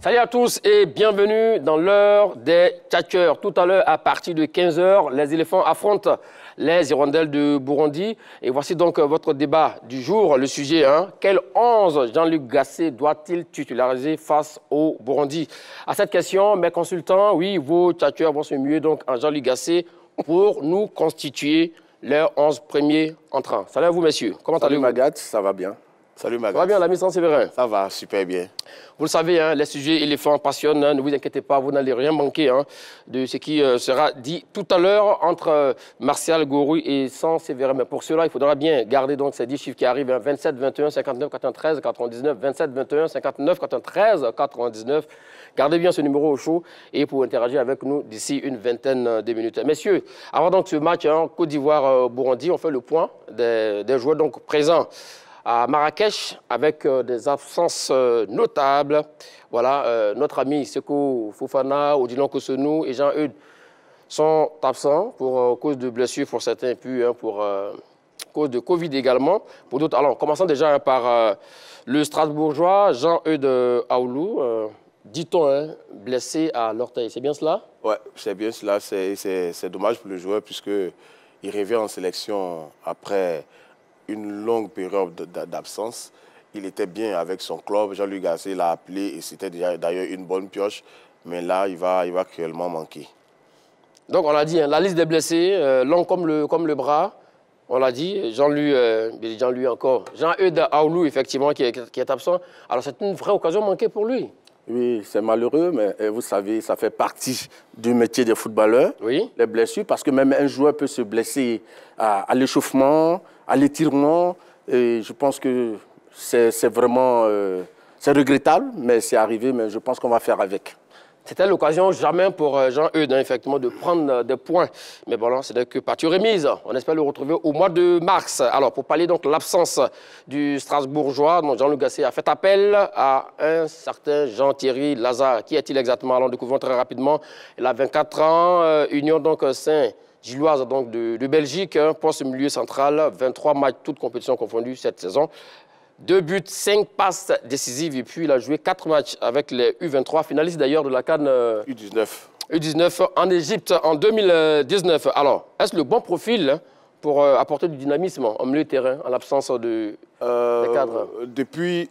Salut à tous et bienvenue dans l'heure des tchatcheurs. Tout à l'heure, à partir de 15 h, les éléphants affrontent les hirondelles de Burundi. Et voici donc votre débat du jour, le sujet. Quel 11 Jean-Luc Gasset doit-il titulariser face au Burundi? À cette question, mes consultants, oui, vos tchatcheurs vont se muer donc en Jean-Luc Gasset pour nous constituer les 11 premiers entrants. Salut à vous, messieurs. Comment allez-vous? Salut Magat, ça va bien. Salut Magat. Ça va bien, l'ami Séverin? Ça va, super bien. Vous le savez, les sujets éléphants passionnent. Ne vous inquiétez pas, vous n'allez rien manquer de ce qui sera dit tout à l'heure entre Martial Gourou et Séverin. Mais pour cela, il faudra bien garder donc ces 10 chiffres qui arrivent. 27, 21, 59, 93, 99, 27, 21, 59, 93, 99. Gardez bien ce numéro au chaud et pour interagir avec nous d'ici une vingtaine de minutes. Messieurs, avant donc ce match Côte d'Ivoire-Burundi, on fait le point des joueurs donc présents à Marrakech avec des absences notables. Voilà, notre ami Seko Fofana, Odilon Kosonou et Jean-Eudes sont absents pour cause de blessures pour certains, puis pour cause de Covid également. Pour d'autres, alors commençons déjà par le Strasbourgeois Jean-Eudes Aoulou, dit-on blessé à l'orteil. C'est bien cela? Oui, c'est bien cela. C'est dommage pour le joueur puisqu'il revient en sélection après une longue période d'absence. Il était bien avec son club. Jean-Luc Gasset l'a appelé et c'était d'ailleurs une bonne pioche. Mais là, il va cruellement manquer. Donc, on l'a dit, la liste des blessés, long comme le bras, on l'a dit. Jean-Louis encore. Jean-Eudes Aoulou, effectivement, qui est absent. Alors, c'est une vraie occasion manquée pour lui. Oui, c'est malheureux, mais vous savez, ça fait partie du métier des footballeurs, oui. Les blessures, parce que même un joueur peut se blesser à l'échauffement, à l'étirement. Et je pense que c'est vraiment c'est regrettable, mais c'est arrivé, mais je pense qu'on va faire avec. C'était l'occasion jamais pour Jean-Eudes, effectivement, de prendre des points. Mais bon, ce n'est que partie remise. On espère le retrouver au mois de mars. Alors, pour parler donc de l'absence du Strasbourgeois, Jean-Luc Gasset a fait appel à un certain Jean-Thierry Lazare. Qui est-il exactement? Alors, nous découvrons très rapidement. Il a 24 ans, Union donc Saint-Gilloise donc de Belgique, poste milieu central, 23 matchs, toutes compétitions confondues cette saison. 2 buts, 5 passes décisives et puis il a joué 4 matchs avec les U23, finaliste d'ailleurs de la CAN U19 en Égypte en 2019. Alors, est-ce le bon profil pour apporter du dynamisme en milieu de terrain en l'absence des cadres? Depuis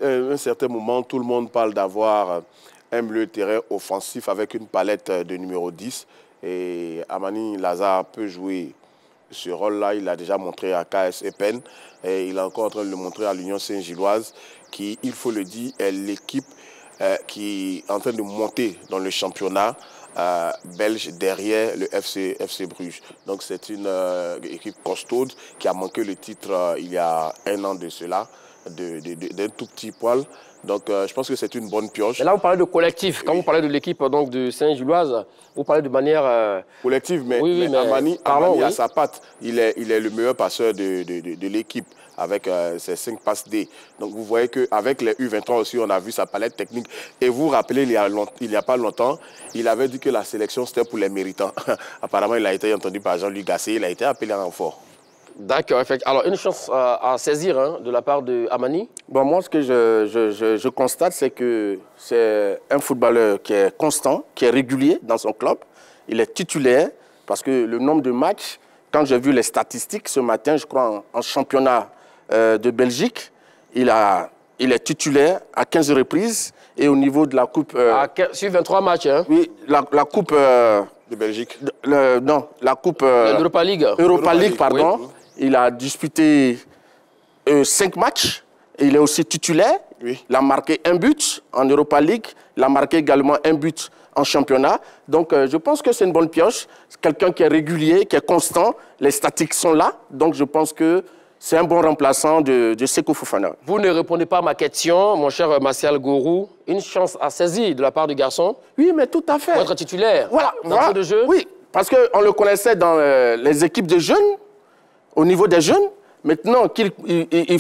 un certain moment, tout le monde parle d'avoir un milieu de terrain offensif avec une palette de numéro 10 et Amani Lazare peut jouer ce rôle-là. Il l'a déjà montré à KS Epen et il est encore en train de le montrer à l'Union Saint-Gilloise qui, il faut le dire, est l'équipe qui est en train de monter dans le championnat belge derrière le FC Bruges. Donc c'est une équipe costaude qui a manqué le titre il y a un an de cela, d'un tout petit poil. Donc, je pense que c'est une bonne pioche. Mais là, vous parlez de collectif. Quand vous parlez de l'équipe de Saint-Gilloise, vous parlez de manière... collective, mais, oui, mais Amani a sa patte. Il est le meilleur passeur de l'équipe avec ses 5 passes D. Donc, vous voyez qu'avec les U23 aussi, on a vu sa palette technique. Et vous vous rappelez, il n'y a pas longtemps, il avait dit que la sélection, c'était pour les méritants. Apparemment, il a été entendu par Jean-Luc Gasset. Il a été appelé en renfort. D'accord, effectivement. Alors, une chance à saisir de la part de Amani? Bon, moi, ce que je constate, c'est que c'est un footballeur qui est constant, qui est régulier dans son club. Il est titulaire parce que le nombre de matchs, quand j'ai vu les statistiques ce matin, je crois en championnat de Belgique, il est titulaire à 15 reprises et au niveau de la coupe... sur 23 matchs, hein? Oui, la coupe... de Belgique? Non, la coupe... Europa League. Europa League, pardon. Oui. Il a disputé 5 matchs. Il est aussi titulaire. Oui. Il a marqué 1 but en Europa League. Il a marqué également 1 but en championnat. Donc, je pense que c'est une bonne pioche. C'est quelqu'un qui est régulier, qui est constant. Les statistiques sont là. Donc, je pense que c'est un bon remplaçant de Seko Fofana. Vous ne répondez pas à ma question, mon cher Martial Gourou. Une chance à saisir de la part du garçon? Oui, mais tout à fait. Pour être titulaire dans le jeu de jeu? Oui, parce qu'on le connaissait dans les équipes de jeunes, au niveau des jeunes. Maintenant qu'il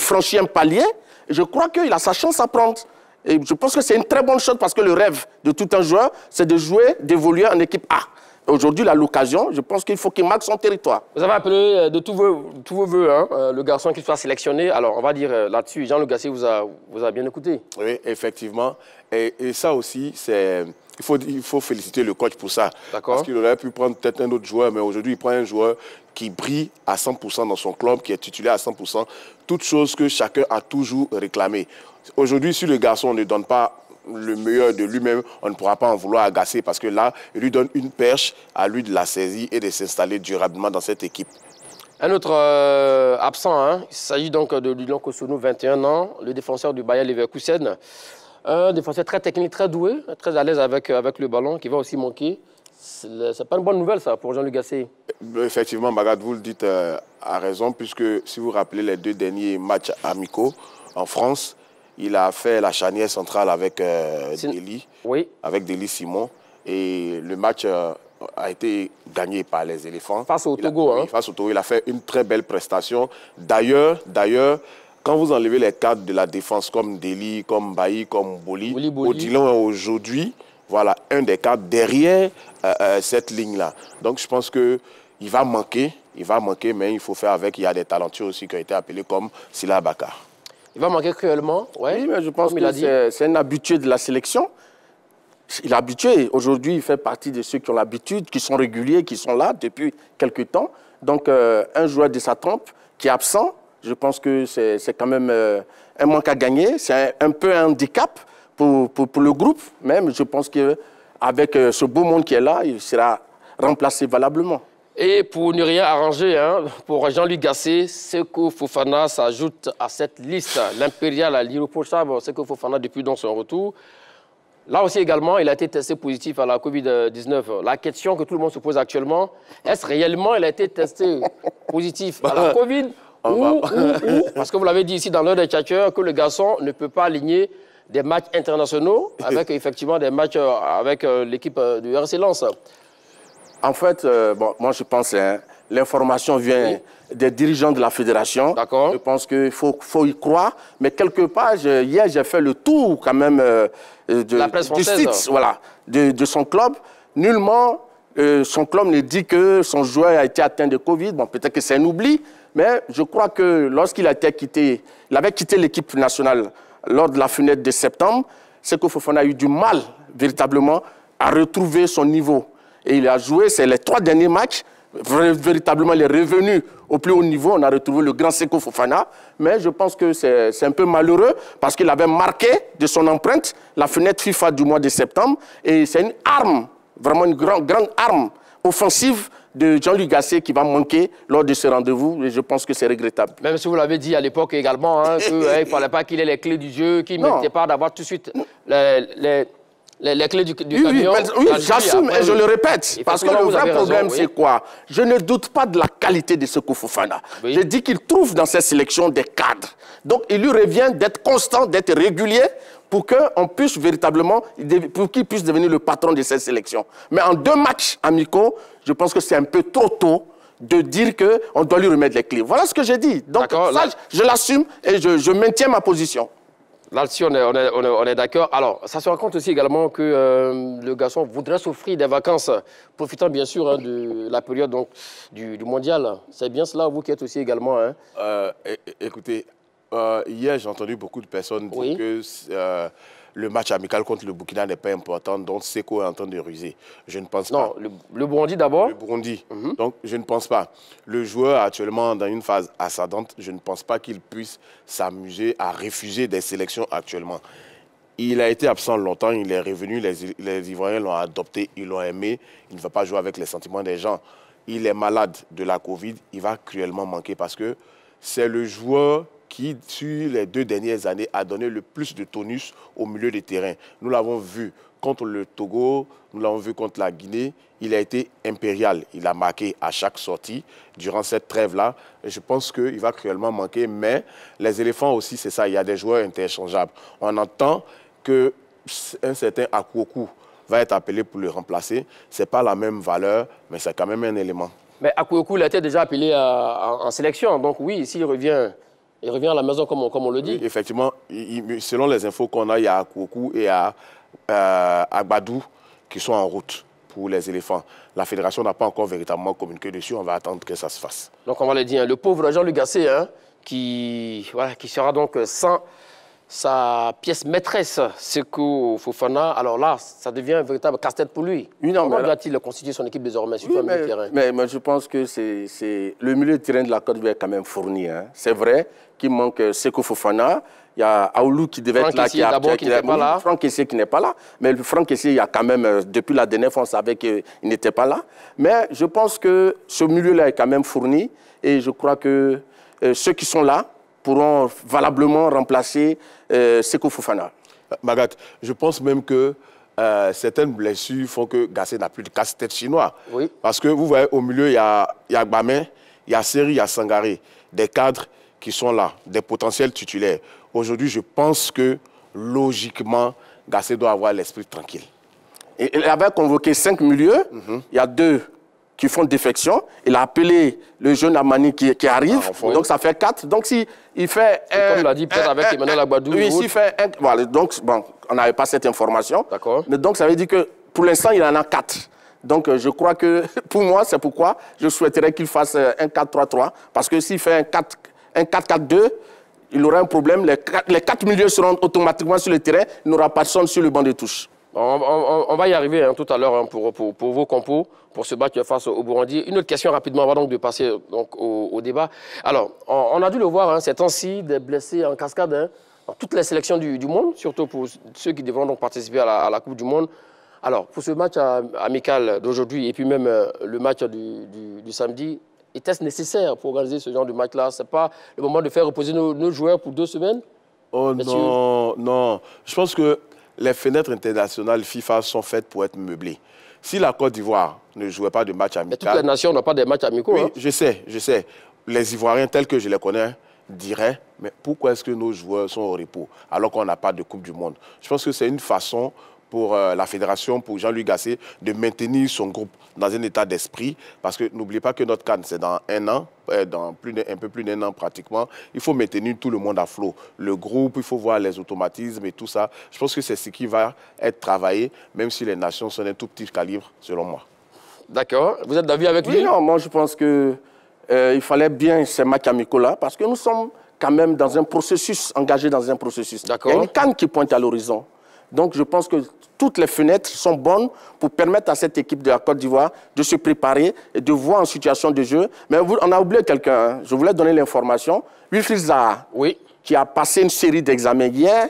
franchit un palier, je crois qu'il a sa chance à prendre. Et je pense que c'est une très bonne chose parce que le rêve de tout un joueur, c'est de jouer, d'évoluer en équipe A. aujourd'hui, il a l'occasion. Je pense qu'il faut qu'il marque son territoire. Vous avez appelé de tous vos voeux hein, le garçon qui soit sélectionné. Alors, on va dire là-dessus, Jean-Luc Gasset vous a bien écouté. Oui, effectivement. Et ça aussi, c'est... Il faut féliciter le coach pour ça. Parce qu'il aurait pu prendre peut-être un autre joueur, mais aujourd'hui, il prend un joueur qui brille à 100% dans son club, qui est titulaire à 100%. Toute chose que chacun a toujours réclamé. Aujourd'hui, si le garçon ne donne pas le meilleur de lui-même, on ne pourra pas en vouloir à Gasset parce que là, il lui donne une perche, à lui de la saisir et de s'installer durablement dans cette équipe. Un autre absent, hein, il s'agit donc de Lilian Kossounou, 21 ans, le défenseur du Bayer Leverkusen. Un défenseur très technique, très doué, très à l'aise avec le ballon, qui va aussi manquer. C'est pas une bonne nouvelle, ça, pour Jean-Luc Gasset. Effectivement, Bagad, vous le dites à raison, puisque si vous vous rappelez les 2 derniers matchs amicaux en France, il a fait la charnière centrale avec Deli, avec Deli Simon. Et le match a été gagné par les éléphants. Face au Togo, hein? Face au Togo, il a fait une très belle prestation. D'ailleurs, quand vous enlevez les cadres de la défense comme Deli, comme Bailly, comme Boli, Odilon est aujourd'hui, voilà, un des cadres derrière cette ligne-là. Donc je pense qu'il va manquer, mais il faut faire avec. Il y a des talentueux aussi qui ont été appelés comme Sila Bakar. Il va manquer cruellement, oui, mais je pense que c'est un habitué de la sélection. Il est habitué. Aujourd'hui, il fait partie de ceux qui ont l'habitude, qui sont réguliers, qui sont là depuis quelques temps. Donc un joueur de sa trempe qui est absent, je pense que c'est quand même un manque à gagner. C'est un peu un handicap pour le groupe. Même, je pense qu'avec ce beau monde qui est là, il sera remplacé valablement. Et pour ne rien arranger, hein, pour Jean-Luc Gasset, Seko Fofana s'ajoute à cette liste. L'impérial, l'irréprochable Seko Fofana depuis donc son retour. Là aussi également, il a été testé positif à la Covid-19. La question que tout le monde se pose actuellement, est-ce réellement il a été testé positif à la Covid ou, parce que vous l'avez dit ici dans l'heure des tchatcheurs, que le garçon ne peut pas aligner des matchs internationaux avec effectivement des matchs avec l'équipe du RC Lens. En fait, moi je pense que l'information vient des dirigeants de la fédération. D'accord. Je pense qu'il faut y croire. Mais quelque part, hier, j'ai fait le tour quand même du site, voilà, de son club. Nullement, son club ne dit que son joueur a été atteint de Covid. Bon, peut-être que c'est un oubli. Mais je crois que lorsqu'il avait quitté l'équipe nationale lors de la fenêtre de septembre, Seko Fofana a eu du mal, véritablement, à retrouver son niveau. Et il a joué, c'est les 3 derniers matchs, véritablement, il est revenu au plus haut niveau. On a retrouvé le grand Seko Fofana. Mais je pense que c'est un peu malheureux parce qu'il avait marqué de son empreinte la fenêtre FIFA du mois de septembre. Et c'est une arme, vraiment une grande arme offensive de Jean-Luc Gasset qui va manquer lors de ce rendez-vous. Et je pense que c'est regrettable. Même si vous l'avez dit à l'époque également, hein, qu'il ne fallait pas qu'il ait les clés du jeu, qu'il ne méritait pas d'avoir tout de suite les clés du camion. Oui, j'assume et je le répète. Parce que le vrai problème, c'est quoi? Je ne doute pas de la qualité de Seko Fofana. Je dis qu'il trouve dans cette sélection des cadres. Donc, il lui revient d'être constant, d'être régulier pour qu'on puisse véritablement, pour qu'il puisse devenir le patron de cette sélection. Mais en 2 matchs amicaux, je pense que c'est un peu trop tôt de dire qu'on doit lui remettre les clés. Voilà ce que j'ai dit. Donc, ça, je l'assume et je maintiens ma position. Là-dessus, on est d'accord. Alors, ça se raconte aussi également que le garçon voudrait s'offrir des vacances, profitant bien sûr hein, de la période donc, du mondial. C'est bien cela, vous qui êtes aussi également. Hein. Écoutez, hier, j'ai entendu beaucoup de personnes dire que le match amical contre le Burkina n'est pas important, donc Seko est en train de ruser. Je ne pense pas. Non, le Burundi d'abord. Le Burundi. Donc, je ne pense pas. Le joueur actuellement dans une phase ascendante, je ne pense pas qu'il puisse s'amuser à refuser des sélections actuellement. Il a été absent longtemps, il est revenu, les Ivoiriens l'ont adopté, ils l'ont aimé. Il ne va pas jouer avec les sentiments des gens. Il est malade de la Covid, il va cruellement manquer parce que c'est le joueur qui, sur les 2 dernières années, a donné le plus de tonus au milieu des terrains. Nous l'avons vu contre le Togo, nous l'avons vu contre la Guinée. Il a été impérial. Il a marqué à chaque sortie durant cette trêve-là. Je pense qu'il va cruellement manquer. Mais les éléphants aussi, c'est ça. Il y a des joueurs interchangeables. On entend qu'un certain Akwoku va être appelé pour le remplacer. Ce n'est pas la même valeur, mais c'est quand même un élément. Mais Akwoku, il a été déjà appelé en sélection. Donc oui, s'il revient... Il revient à la maison, comme on le dit. Oui, effectivement, selon les infos qu'on a, il y a Akwoku et Agbadou qui sont en route pour les éléphants. La fédération n'a pas encore véritablement communiqué dessus, on va attendre que ça se fasse. Donc on va le dire, le pauvre Jean-Luc Gasset, hein, qui sera donc sans sa pièce maîtresse, Sékou Fofana. Alors là, ça devient un véritable casse-tête pour lui. Comment doit-il constituer son équipe désormais sur le milieu de terrain? Mais je pense que le milieu de terrain de la Côte d'Ivoire est quand même fourni. Hein. C'est vrai qu'il manque Sékou Fofana. Il y a Aoulou qui devait être là, qui n'est pas là. Franck Kessié qui n'est pas là. Mais Franck Kessié, il y a quand même, depuis la dernière fois, on savait qu'il n'était pas là. Mais je pense que ce milieu-là est quand même fourni. Et je crois que ceux qui sont là pourront valablement remplacer Sékou Fofana. Magat, je pense même que certaines blessures font que Gasset n'a plus de casse-tête chinois. Oui. Parce que vous voyez, au milieu, il y a Gbamé, il y a Seri, il y a Sangaré. Des cadres qui sont là, des potentiels titulaires. Aujourd'hui, je pense que, logiquement, Gasset doit avoir l'esprit tranquille. Il avait convoqué 5 milieux. Il y a 2 qui font défection. Il a appelé le jeune Amani qui arrive. Donc, ça fait 4. Donc, s'il fait... comme l'a dit peut-être avec Emmanuel Agbadou. Oui, s'il fait... Voilà, donc, bon, on n'avait pas cette information. D'accord. Mais donc, ça veut dire que, pour l'instant, il en a 4. Donc, je crois que, pour moi, c'est pourquoi je souhaiterais qu'il fasse un 4-3-3. Parce que s'il fait un 4-4-2, il aura un problème. Les 4 milieux seront automatiquement sur le terrain. Il n'aura personne sur le banc de touche. On va y arriver hein, tout à l'heure hein, pour vos compos, pour se battre face au Burundi. Une autre question rapidement avant donc de passer donc, au débat. Alors, on a dû le voir, hein, ces temps-ci, des blessés en cascade hein, dans toutes les sélections du monde, surtout pour ceux qui devront donc participer à la Coupe du Monde. Alors, pour ce match amical d'aujourd'hui et puis même le match du samedi, était-ce nécessaire pour organiser ce genre de match-là? Ce n'est pas le moment de faire reposer nos joueurs pour 2 semaines? Oh non, non. Je pense que les fenêtres internationales FIFA sont faites pour être meublées. Si la Côte d'Ivoire ne jouait pas de match amical... Mais toutes les nations n'ont pas de matchs amicaux. Oui, hein? je sais. Les Ivoiriens, tels que je les connais, diraient, mais pourquoi est-ce que nos joueurs sont au repos alors qu'on n'a pas de Coupe du Monde? Je pense que c'est une façon pour la fédération, pour Jean-Luc Gasset, de maintenir son groupe dans un état d'esprit. Parce que n'oubliez pas que notre CAN, c'est dans 1 an, dans un peu plus d'1 an pratiquement. Il faut maintenir tout le monde à flot. Le groupe, il faut voir les automatismes et tout ça. Je pense que c'est ce qui va être travaillé, même si les nations sont d'un tout petit calibre, selon moi. D'accord. Vous êtes d'avis avec lui? Oui, non, moi je pense qu'il fallait bien ces matchs amicaux-là, parce que nous sommes quand même dans un processus, engagés dans un processus. D'accord. Il y a une CAN qui pointe à l'horizon. Donc je pense que toutes les fenêtres sont bonnes pour permettre à cette équipe de la Côte d'Ivoire de se préparer et de voir en situation de jeu. Mais on a oublié quelqu'un, hein. Je voulais donner l'information. Wilfried Zaha, oui, qui a passé une série d'examens hier,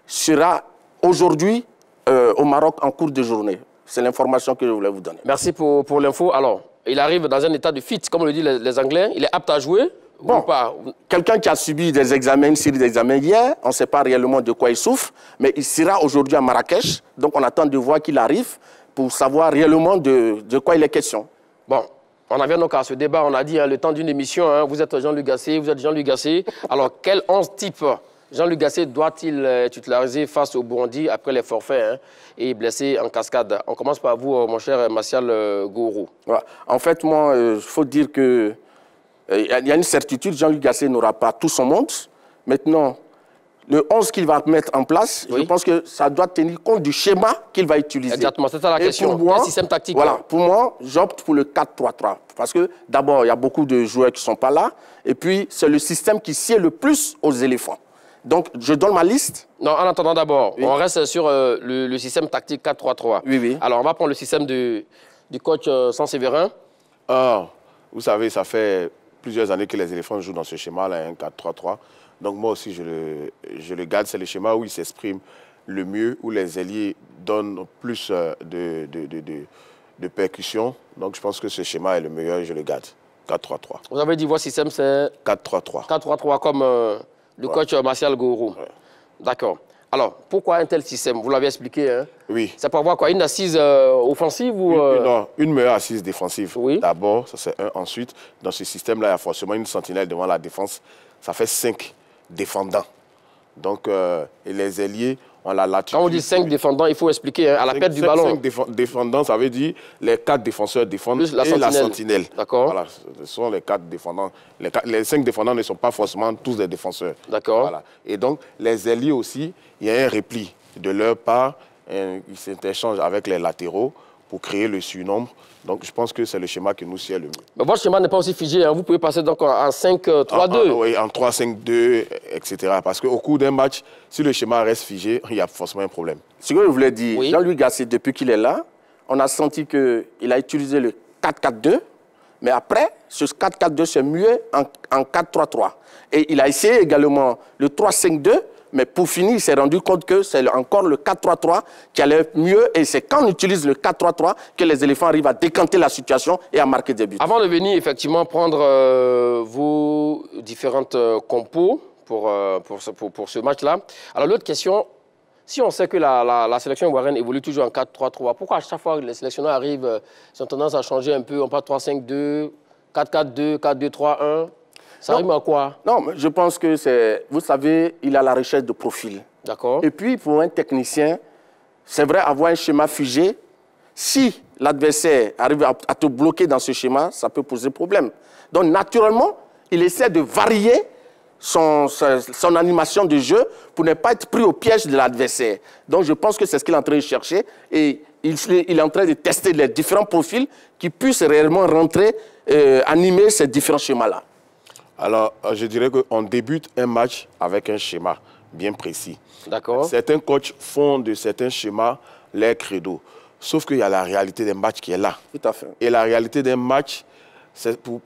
sera aujourd'hui au Maroc en cours de journée. C'est l'information que je voulais vous donner. Merci pour l'info. Alors, il arrive dans un état de fit, comme le disent les Anglais. Il est apte à jouer? Bon, quelqu'un qui a subi des examens, une série d'examens hier, on ne sait pas réellement de quoi il souffre, mais il sera aujourd'hui à Marrakech. Donc on attend de voir qu'il arrive pour savoir réellement de quoi il est question. Bon, on en vient donc à ce débat. On a dit hein, le temps d'une émission, hein, vous êtes Jean-Luc Gasset, vous êtes Jean-Luc Gasset. Alors quel 11 type Jean-Luc Gasset doit-il titulariser face au Burundi après les forfaits hein, et blessés en cascade? On commence par vous, mon cher Martial Gourou. Ouais. En fait, moi, il faut dire que il y a une certitude, Jean-Luc Gasset n'aura pas tout son monde. Maintenant, le 11 qu'il va mettre en place, oui, je pense que ça doit tenir compte du schéma qu'il va utiliser. Exactement, c'est ça la question. Pour moi, quel système tactique? Voilà, pour moi, j'opte pour le 4-3-3. Parce que d'abord, il y a beaucoup de joueurs qui ne sont pas là. Et puis, c'est le système qui sied le plus aux éléphants. Donc, je donne ma liste. Non, en attendant d'abord, oui, on reste sur le système tactique 4-3-3. Oui, oui. Alors, on va prendre le système du coach Sansévérin. Vous savez, ça fait plusieurs années que les éléphants jouent dans ce schéma-là, un 4-3-3. Donc moi aussi, je le garde. C'est le schéma où ils s'expriment le mieux, où les ailiers donnent plus de percussion. Donc je pense que ce schéma est le meilleur et je le garde. 4-3-3. Vous avez dit votre système, c'est 4-3-3. 4-3-3 comme le coach Martial Gourou. Ouais. D'accord. Alors, pourquoi un tel système? Vous l'avez expliqué, hein? Oui. C'est pour avoir quoi? Une assise offensive ou Non, une meilleure assise défensive. Oui. D'abord, ça c'est un. Ensuite, dans ce système-là, il y a forcément une sentinelle devant la défense. Ça fait 5 défendants. Donc, et les ailiers ont la latitude. Quand on dit 5 défendants, il faut expliquer hein, à la perte du ballon. 5 défendants, ça veut dire les 4 défenseurs défendent plus la et la sentinelle. D'accord. Voilà, ce sont les 4 défendants. Les 5 défendants ne sont pas forcément tous des défenseurs. D'accord. Voilà. Et donc, les ailiers aussi, il y a un repli de leur part. Ils s'interchangent avec les latéraux pour créer le surnombre. Donc, je pense que c'est le schéma qui nous sied le mieux. Mais votre schéma n'est pas aussi figé. Hein. Vous pouvez passer donc en 5-3-2. Oui, en 3-5-2, etc. Parce qu'au cours d'un match, si le schéma reste figé, il y a forcément un problème. Ce que je voulais dire, Jean-Louis Gasset, depuis qu'il est là, on a senti qu'il a utilisé le 4-4-2. Mais après, ce 4-4-2, c'est mieux en 4-3-3. Et il a essayé également le 3-5-2. Mais pour finir, il s'est rendu compte que c'est encore le 4-3-3 qui allait mieux. Et c'est quand on utilise le 4-3-3 que les éléphants arrivent à décanter la situation et à marquer des buts. Avant de venir effectivement prendre vos différentes compos pour ce match-là, alors l'autre question, si on sait que la sélection ivoirienne évolue toujours en 4-3-3, pourquoi à chaque fois que les sélectionneurs arrivent, ils ont tendance à changer un peu, on part 3-5-2, 4-4-2, 4-2-3-1 ? Ça rime à quoi? Non, je pense que c'est... Vous savez, il a la recherche de profil. D'accord. Et puis, pour un technicien, c'est vrai, avoir un schéma figé, si l'adversaire arrive à te bloquer dans ce schéma, ça peut poser problème. Donc, naturellement, il essaie de varier son animation de jeu pour ne pas être pris au piège de l'adversaire. Donc, je pense que c'est ce qu'il est en train de chercher. Et il est en train de tester les différents profils qui puissent réellement rentrer, animer ces différents schémas-là. Alors, je dirais qu'on débute un match avec un schéma bien précis. D'accord. Certains coachs font de certains schémas leur credo. Sauf qu'il y a la réalité d'un match qui est là. Tout à fait. Et la réalité d'un match, c'est pour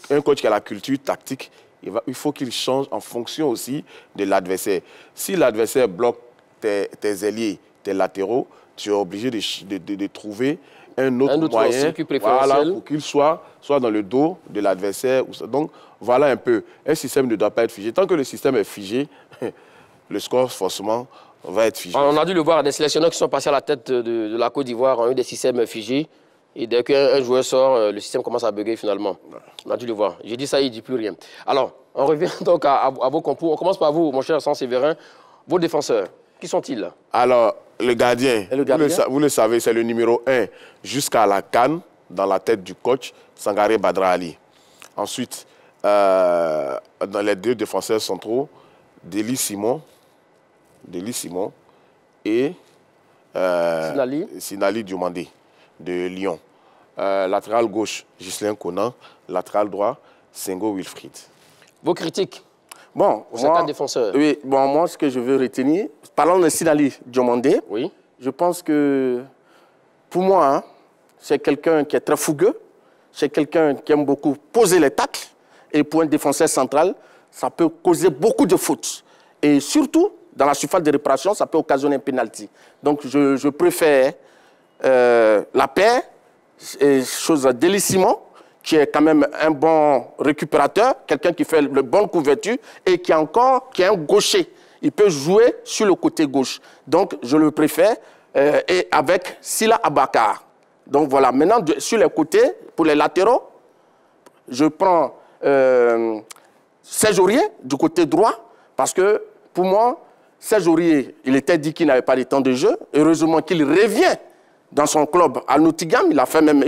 un coach qui a la culture tactique, il faut qu'il change en fonction aussi de l'adversaire. Si l'adversaire bloque tes ailiers, tes latéraux, tu es obligé de trouver un autre moyen, voilà, pour qu'il soit dans le dos de l'adversaire. Donc, voilà un peu. Un système ne doit pas être figé. Tant que le système est figé, le score, forcément, va être figé. On a dû le voir, des sélectionneurs qui sont passés à la tête de la Côte d'Ivoire ont eu des systèmes figés. Et dès qu'un joueur sort, le système commence à bugger finalement. On a dû le voir. J'ai dit ça, il ne dit plus rien. Alors, on revient donc à vos compos. On commence par vous, mon cher Saint-Séverin. Vos défenseurs, qui sont-ils? Alors, le gardien, vous le savez, c'est le numéro 1 jusqu'à la CAN, dans la tête du coach Sangaré Badra Ali. Ensuite, dans les deux défenseurs centraux, Deli Simon et Sinali Diomandé de Lyon. Latéral gauche, Ghislain Conan. Latéral droit, Sengo Wilfried. Vos critiques? Bon, pour ces quatre défenseurs. Oui, bon, moi, ce que je veux retenir, parlant de Sinali Diomandé, oui. Je pense que, pour moi, hein, c'est quelqu'un qui est très fougueux, c'est quelqu'un qui aime beaucoup poser les tacles, et pour un défenseur central, ça peut causer beaucoup de fautes. Et surtout, dans la surface de réparation, ça peut occasionner un pénalty. Donc, je préfère la paire, chose Délissimo, qui est quand même un bon récupérateur, quelqu'un qui fait de bonne couverture et qui est un gaucher. Il peut jouer sur le côté gauche. Donc, je le préfère. Et avec Sila Abakar. Donc, voilà. Maintenant, sur les côtés, pour les latéraux, je prends Serge Aurier du côté droit. Parce que, pour moi, Serge Aurier, il était dit qu'il n'avait pas de temps de jeu. Heureusement qu'il revient dans son club à Nottingham. Il a fait même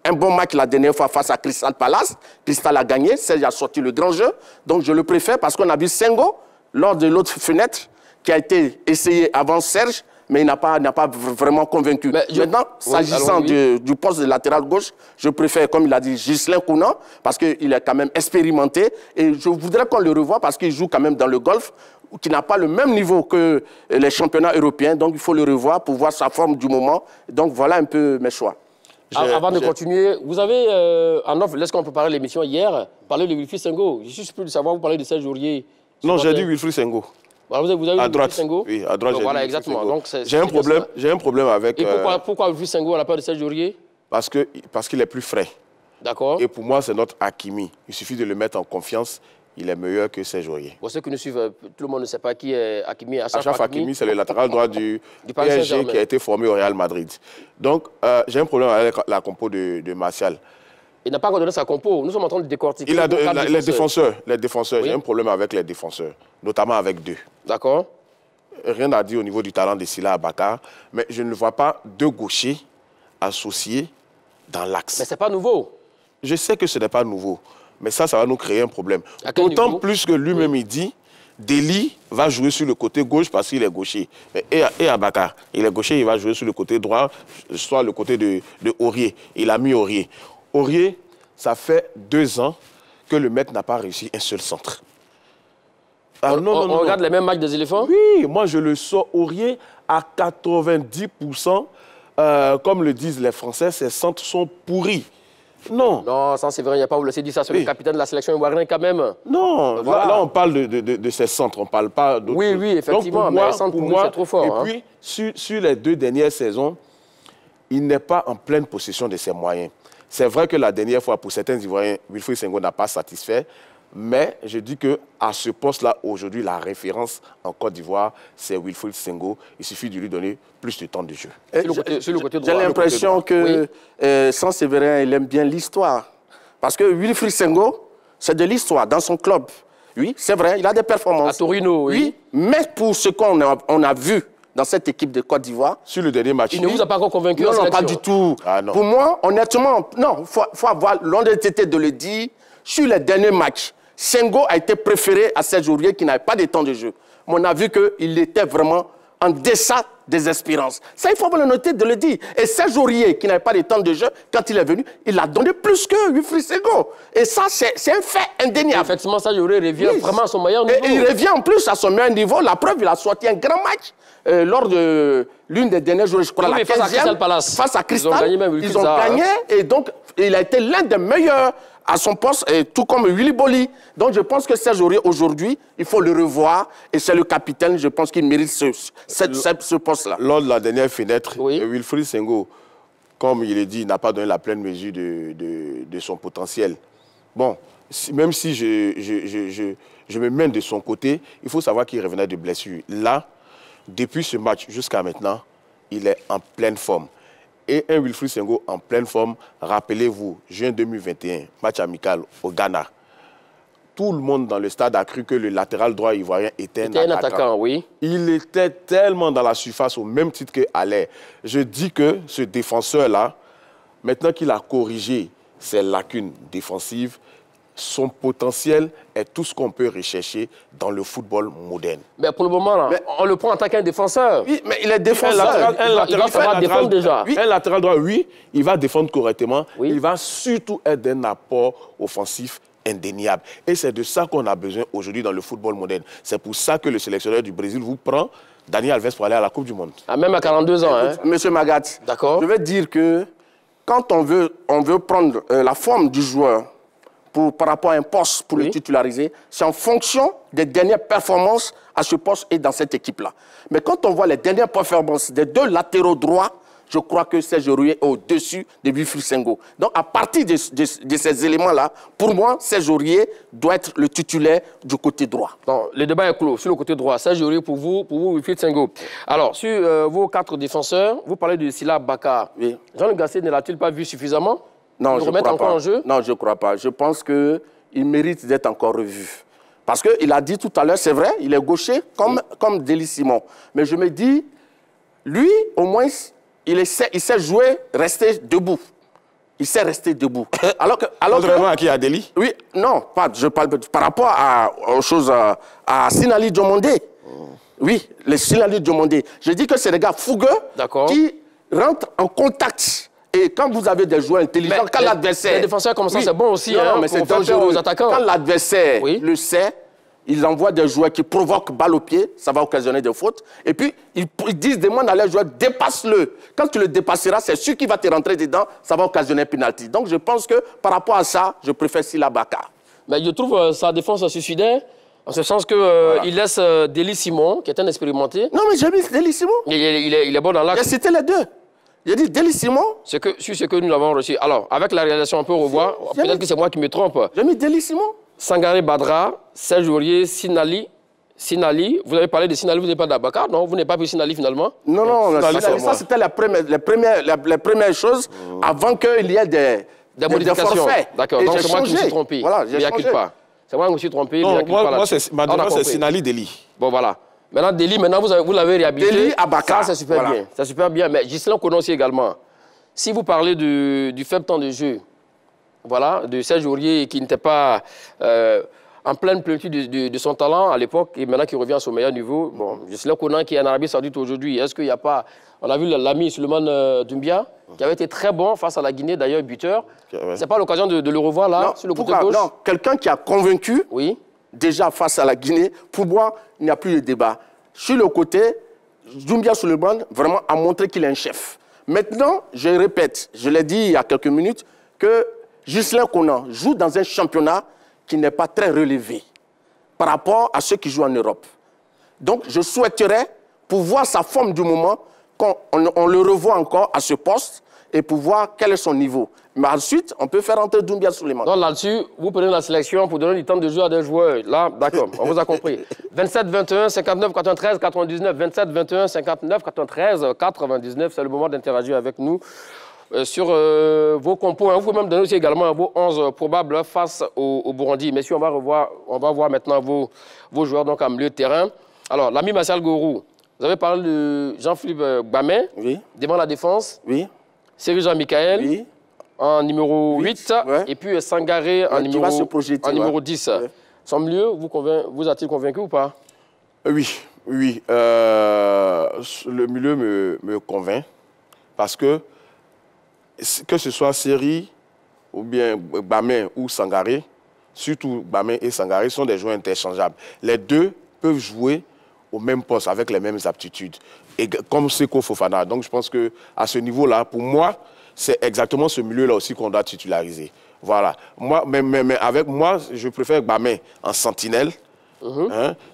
un bon match la dernière fois face à Crystal Palace. Crystal a gagné. Serge a sorti le grand jeu. Donc, je le préfère parce qu'on a vu Sengo lors de l'autre fenêtre qui a été essayé avant Serge, mais il n'a pas vraiment convaincu. Maintenant, s'agissant du poste de latéral gauche, je préfère, comme il a dit, Ghislain Conan, parce qu'il est quand même expérimenté. Et je voudrais qu'on le revoie parce qu'il joue quand même dans le golf, qui n'a pas le même niveau que les championnats européens. Donc, il faut le revoir pour voir sa forme du moment. Donc, voilà un peu mes choix. Avant de continuer, vous avez, en offre, lorsqu'on préparait l'émission hier, parlé de Wilfried Sengo. Je suis surpris de savoir, vous parlez de Serge Aurier. Non, j'ai dit Wilfried Sengo. Alors vous avez à droite. Sengo? Oui, à droite. Voilà, exactement. J'ai un problème avec... Et pourquoi Wilfried Sengo à la place de Serge Aurier? Parce qu'il est plus frais. D'accord. Et pour moi, c'est notre Hakimi. Il suffit de le mettre en confiance. Il est meilleur que Serge Aurier. Pour ceux qui nous suivent, tout le monde ne sait pas qui est Hakimi. Achraf Hakimi, c'est le latéral droit du PSG qui a été formé au Real Madrid. Donc, j'ai un problème avec la compo de Martial. Il n'a pas encore donné sa compo. Nous sommes en train de décortiquer. Les défenseurs. Oui. J'ai un problème avec les défenseurs, notamment avec deux. D'accord. Rien à dire au niveau du talent de Sila Abakar, mais je ne vois pas deux gauchers associés dans l'axe. Mais ce n'est pas nouveau. Je sais que ce n'est pas nouveau, mais ça va nous créer un problème. D'autant plus que lui-même, il dit Deli va jouer sur le côté gauche parce qu'il est gaucher. Et Abaka, il est gaucher, il va jouer sur le côté droit, soit le côté de Aurier. Il a mis Aurier. Aurier, ça fait 2 ans que le maître n'a pas réussi un seul centre. Ah, on regarde les mêmes matchs des éléphants? Oui, moi je le sors Aurier à 90%. Comme le disent les Français, ces centres sont pourris. Non. Non, ça c'est vrai, il n'y a pas vous laissez dire ça sur le capitaine de la sélection ivoirienne quand même. Non, voilà. là on parle de ces centres, on ne parle pas d'autres. Oui, oui, effectivement, donc, mais centre pour moi, c'est trop fort. Et puis, sur les 2 dernières saisons, il n'est pas en pleine possession de ses moyens. C'est vrai que la dernière fois, pour certains Ivoiriens, Wilfried Senghor n'a pas satisfait. Mais je dis qu'à ce poste-là, aujourd'hui, la référence en Côte d'Ivoire, c'est Wilfried Senghor. Il suffit de lui donner plus de temps de jeu. J'ai l'impression que Sans Séverin, il aime bien l'histoire. Parce que Wilfried Senghor, c'est de l'histoire dans son club. Oui, c'est vrai, il a des performances. À Torino, oui. Mais pour ce qu'on a vu dans cette équipe de Côte d'Ivoire... Sur le dernier match. Il ne vous a pas encore convaincu? Non, pas du tout. Ah, non. Pour moi, honnêtement, non, faut avoir l'honnêteté de le dire. Sur les derniers matchs, Senghor a été préféré à Serge Aurier qui n'avait pas de temps de jeu. Mais on a vu qu'il était vraiment en deçà des espérances. Ça, il faut avoir l'honnêteté de le dire. Et Serge Aurier, qui n'avait pas de temps de jeu, quand il est venu, il a donné plus que Wilfried Senghor. Et ça, c'est un fait indéniable. Effectivement, Serge Aurier revient vraiment à son meilleur niveau. Et il revient en plus à son meilleur niveau. La preuve, il a sorti un grand match lors de l'une des dernières journées, je crois, la 15e, face à Crystal. Ils ont gagné, et donc, il a été l'un des meilleurs à son poste, et tout comme Willy Boli. Donc je pense que Serge Aurier, aujourd'hui, il faut le revoir. Et c'est le capitaine, je pense qu'il mérite ce poste-là. Lors de la dernière fenêtre, Wilfried Senghor, comme il est dit, n'a pas donné la pleine mesure de son potentiel. Bon, même si je me mène de son côté, il faut savoir qu'il revenait de blessure. Là, depuis ce match jusqu'à maintenant, il est en pleine forme. Et un Wilfried Senghor en pleine forme, rappelez-vous, juin 2021, match amical au Ghana. Tout le monde dans le stade a cru que le latéral droit ivoirien était un attaquant. Oui. Il était tellement dans la surface au même titre que Allaire. Je dis que ce défenseur-là, maintenant qu'il a corrigé ses lacunes défensives, son potentiel est tout ce qu'on peut rechercher dans le football moderne. Mais pour le moment, là, on le prend en tant qu'un défenseur. Oui, mais il est défenseur. Il va savoir défendre déjà. Oui. Un latéral droit, oui, il va défendre correctement. Oui. Il va surtout être d'un apport offensif indéniable. Et c'est de ça qu'on a besoin aujourd'hui dans le football moderne. C'est pour ça que le sélectionneur du Brésil vous prend Dani Alves pour aller à la Coupe du Monde. Ah, même à 42 ans. Écoute, Monsieur Magat, je vais dire que quand on veut prendre la forme du joueur par rapport à un poste pour le titulariser, c'est en fonction des dernières performances à ce poste et dans cette équipe-là. Mais quand on voit les dernières performances des 2 latéraux droits, je crois que Serge Aurier est au-dessus de Wilfried Senghor. Donc, à partir de ces éléments-là, pour moi, Serge Aurier doit être le titulaire du côté droit. Non, le débat est clos sur le côté droit. Serge Aurier pour vous Wilfried Senghor. Alors, sur vos 4 défenseurs, vous parlez de Sylla Baka. Oui. Jean-Luc Gasset ne l'a-t-il pas vu suffisamment? Non, je ne crois pas. En jeu? Non, je ne crois pas. Je pense qu'il mérite d'être encore revu. Parce qu'il a dit tout à l'heure, c'est vrai, il est gaucher comme Deli Simon. Mais je me dis, lui, au moins, il sait jouer, rester debout. Il sait rester debout. Contrairement à qui, à Deli? Oui, non, je parle par rapport aux choses à Sinali Diomandé. Oui, les Sinali Diomandé. Je dis que c'est des gars fougueux qui rentrent en contact. Et quand vous avez des joueurs intelligents, quand l'adversaire... Les défenseurs comme ça, c'est bon aussi, mais c'est dangereux aux attaquants. Quand l'adversaire le sait, ils envoient des joueurs qui provoquent balle au pied, ça va occasionner des fautes. Et puis, ils demandent à leurs joueurs, dépasse-le. Quand tu le dépasseras, c'est sûr qu'il va te rentrer dedans, ça va occasionner un penalty. Donc, je pense que par rapport à ça, je préfère Sylla Baka. Mais je trouve sa défense suicidaire, en ce sens qu'il laisse Deli Simon, qui est un expérimenté. Non, mais j'ai mis Deli Simon. Il est bon dans l'axe. C'était les 2. J'ai dit Deli Simon. Sur ce que nous avons reçu. Alors, avec la réalisation, on peut revoir. Peut-être que c'est moi qui me trompe. J'ai mis Deli Simon. Sangaré Badra, Serge Aurier, Sinali. Vous avez parlé de Sinali, vous n'avez pas d'Abaka, non? Vous n'avez pas vu Sinali finalement? Non, ça c'était les premières choses avant qu'il y ait des modifications. D'accord, donc c'est moi qui me suis trompé. Voilà, il n'y a pas. C'est moi qui me suis trompé. Non, moi c'est Sinali Deli. Bon, voilà. Maintenant, Deli, vous l'avez réhabilité. Deli Abaka. Ça, c'est super bien. C'est super bien. Mais Ghislain connaît aussi également. Si vous parlez du faible temps de jeu, voilà, de Serge Aurier qui n'était pas en pleine plénitude de son talent à l'époque et maintenant qui revient à son meilleur niveau. Bon, Ghislain Konan qui est en Arabie Saoudite aujourd'hui, est-ce qu'il n'y a pas... On a vu l'ami Souleymane Doumbia qui avait été très bon face à la Guinée, d'ailleurs buteur. C'est pas l'occasion de le revoir là, non, sur le côté gauche? Non, quelqu'un qui a convaincu, oui, déjà face à la Guinée, pour moi, il n'y a plus de débat. Sur le côté, Doumbia Souleymane vraiment a montré qu'il est un chef. Maintenant, je répète, je l'ai dit il y a quelques minutes, que Ghislain Konan joue dans un championnat qui n'est pas très relevé par rapport à ceux qui jouent en Europe. Donc, je souhaiterais, pour voir sa forme du moment, qu'on le revoie encore à ce poste et pour voir quel est son niveau. Mais ensuite, on peut faire entrer Doumbia Souleymane. Donc là-dessus, vous prenez la sélection pour donner du temps de jeu à des joueurs. Là, d'accord, on vous a compris. 27, 21, 59, 93, 99. 27, 21, 59, 93, 99. C'est le moment d'interagir avec nous sur vos compos. Vous pouvez même donner aussi également vos 11 probables face au Burundi. Messieurs, on va voir maintenant vos joueurs donc, en milieu de terrain. Alors, l'ami Martial Gorou, vous avez parlé de Jean-Philippe Gbamé, oui, devant la défense. Oui. Serge Jean-Michael, oui, en numéro 8, ouais, et puis Sangaré en numéro 10. Ouais. Son milieu, vous a-t-il convaincu ou pas? Oui, oui. Le milieu me convainc parce que ce soit Seri ou bien Gbamé ou Sangaré, surtout Gbamé et Sangaré sont des joueurs interchangeables. Les deux peuvent jouer au même poste avec les mêmes aptitudes, et comme Seko Fofana. Donc je pense qu'à ce niveau-là, pour moi, c'est exactement ce milieu-là aussi qu'on doit titulariser. Voilà. Moi, mais avec moi, je préfère Gbamé en sentinelle,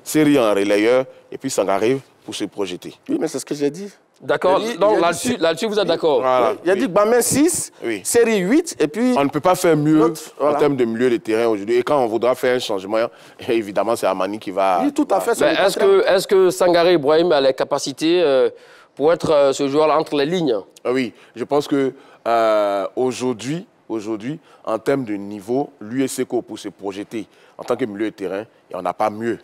Seri en relayeur, et puis Sangaré pour se projeter. Oui, mais c'est ce que j'ai dit. D'accord, donc là-dessus, vous êtes d'accord? Voilà. Il a dit Gbamé 6, oui, Seri 8, et puis... On ne peut pas faire mieux en termes de milieu de terrain aujourd'hui. Et quand on voudra faire un changement, évidemment, c'est Amani qui va... Oui, tout à fait. Est-ce que Sangaré Ibrahim a les capacités pour être ce joueur entre les lignes? Oui, je pense que aujourd'hui, en termes de niveau, lui et Seko, pour se projeter en tant que milieu de terrain, on n'a pas mieux.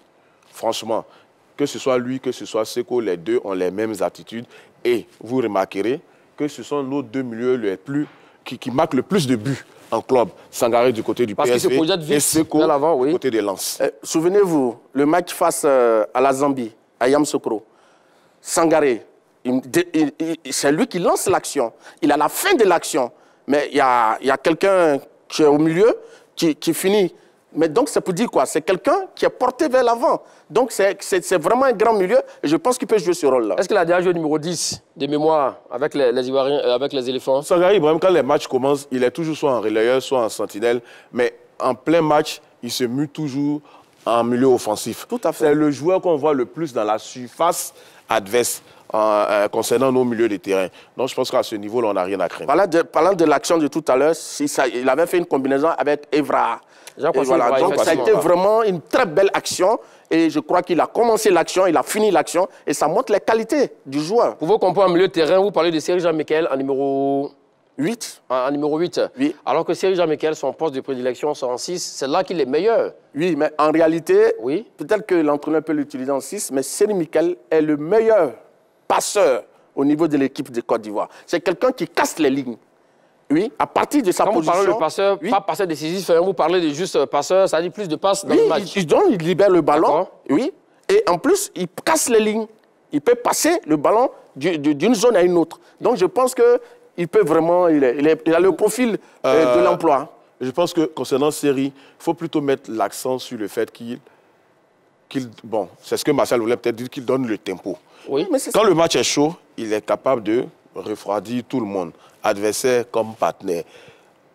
Franchement, que ce soit lui, que ce soit Seko, les deux ont les mêmes attitudes. Et vous remarquerez que ce sont nos deux milieux qui marquent le plus de buts en club. Sangaré du côté du PSV et Seko du côté des Lens. Souvenez-vous, le match face à la Zambie, à Yamoussoukro, Sangaré, c'est lui qui lance l'action. Il a la fin de l'action. Mais il y a quelqu'un qui est au milieu qui finit. Mais donc, c'est pour dire quoi? C'est quelqu'un qui est porté vers l'avant. Donc, c'est vraiment un grand milieu et je pense qu'il peut jouer ce rôle-là. Est-ce qu'il a déjà joué numéro 10 de mémoire avec les Ivoiriens, avec les éléphants? Sangaré Ibrahim, quand les matchs commencent, il est toujours soit en relayeur, soit en sentinelle. Mais en plein match, il se mue toujours en milieu offensif. Tout à fait. C'est le joueur qu'on voit le plus dans la surface adverse concernant nos milieux de terrain. Donc, je pense qu'à ce niveau-là, on n'a rien à craindre. Parlant de l'action de tout à l'heure, il avait fait une combinaison avec Evra. Voilà. Donc, ça a été vraiment une très belle action. Et je crois qu'il a commencé l'action, il a fini l'action. Et ça montre les qualités du joueur. Pour vos compos en milieu de terrain, vous parlez de Serge Jean-Michael en numéro 8. En numéro 8. Oui. Alors que Serge Jean-Michael, son poste de prédilection, c'est en 6. C'est là qu'il est meilleur. Oui, mais en réalité, oui, peut-être que l'entraîneur peut l'utiliser en 6, mais Serge Michael est le meilleur passeur au niveau de l'équipe de Côte d'Ivoire. C'est quelqu'un qui casse les lignes. Oui, à partir de sa position... Quand vous parlez de passeur, oui, pas passeur décisif, vous parlez de juste passeur, ça dit plus de passes dans le match. Il libère le ballon, oui, et en plus, il casse les lignes. Il peut passer le ballon d'une zone à une autre. Donc, je pense qu'il peut vraiment... Il a le profil de l'emploi. Je pense que concernant Seri, il faut plutôt mettre l'accent sur le fait bon, c'est ce que Martial voulait peut-être dire, qu'il donne le tempo. Oui, mais quand le match est chaud, il est capable de refroidir tout le monde, adversaire comme partenaire.